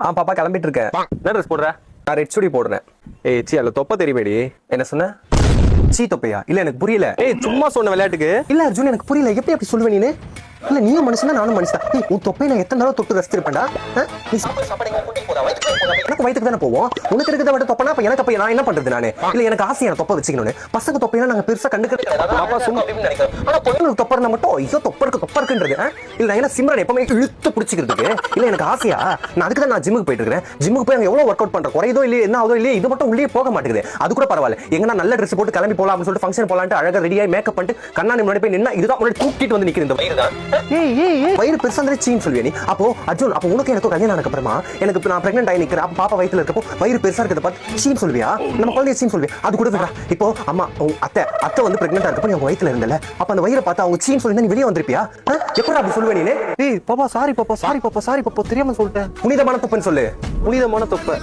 பாப்பா கிளம்பிட்டு இருக்கேன். என்ன ட்ரெஸ் போடுற? நான் ரெட் சுடி போடுறேன். ஏய் சி, அதுல தொப்பை தெரியுமேடி. என்ன சொன்ன? சீ தொப்பையா? இல்ல எனக்கு புரியல. ஏய் சும்மா சொன்ன விளையாட்டுக்கு. இல்ல அர்ஜுன் எனக்கு புரியல. எப்படி அப்படி சொல்லுவ நீனு? இல்ல நீயும் மனுஷனா நானும் மனுஷன். ஏய் உன் தொப்பை நான் எத்தனை தடவை தொட்டு ரசிச்சிருப்பேன்டா. நீ சாப்பாடு எங்க கூட்டி போறா? எனக்கு வயித்துக்கு தானே போவோம். உனக்கு இருக்கிறத விட தொப்பனா அப்ப எனக்கு அப்ப நான் என்ன பண்றது நானு? இல்ல எனக்கு ஆசையா தொப்பை வச்சுக்கணும்னு. பசங்க தொப்பையா நாங்க பெருசா கண்டுக்கிறது கிடையாது. பாப்பா சும்மா நினைக்கிறேன். ஆனா பொண்ணுங்களுக்கு தொப்பை இருந்தா மட்டும் ஐயோ தொப்பை இருக்குன்றது. இல்ல நான் என்ன சிம்ரன் எப்பவுமே இழுத்து பிடிச்சிக்கிறதுக்கு. இல்ல எனக்கு ஆசையா. நான் அதுக்கு தான் நான் ஜிம்முக்கு போயிட்டு இருக்கேன். ஜிம்முக்கு போய் அங்க எவ்வளவு ஒர்க் அவுட் பண்றேன். குறையதோ இல்லையே என்ன ஆகுதோ இல்லையே இது மட்டும் உள்ளே போக மாட்டேங்குது. அது கூட பரவாயில்ல. எங்கன்னா நல்ல ட்ரெஸ் போட்டு கிளம்பி போலாம் அப்படின்னு சொல்லிட்டு ஃபங்க்ஷன் போலான்ட்டு அழகா ரெடியாகி மேக்கப் பண்ணிட்டு கண்ணாடி முன்னாடி போய் நின்னா இதுதான் முன்னாடி தூக்கிட்டு வந்து நிக்கிற இந்த வயிறு தான். வயிறு பெருசா இருந்தா சீன்னு சொல்லுவேன் நீ. அப்போ அர்ஜுன் அப்போ உனக்கு எனக்கு கல்யாணம் ஆனதுக்கு அப்புறமா எனக்கு நான் பிரெக்னன்ட் ஆகி நிக்கிறேன். அப்ப பாப்பா வயித்துல இருக்கப்போ வயிறு பெருசா இருக்கிறத பார்த்து சீன் சொல்வியா? நம்ம குழந்தைய சீன் சொல்வியா? அது கூட விடுறா. இப்போ அம்மா அத்தை வந்து பிரெக்னன்டா இருக்கப்போ நீ வயித்துல இருந்தல. அப்ப அந்த வயிறை பார்த்து அவங்க சீன் சொல்லி நீ வெளியே வந்திருப்பியா? எப்படி அப்படி சொல்லுவேன் நீ? ஏய் பாப்பா சாரி பாப்பா தெரியாம சொல்லிட்டேன். புனிதமான தொப்பைன்னு சொல்லு. புனிதமான தொப்பை.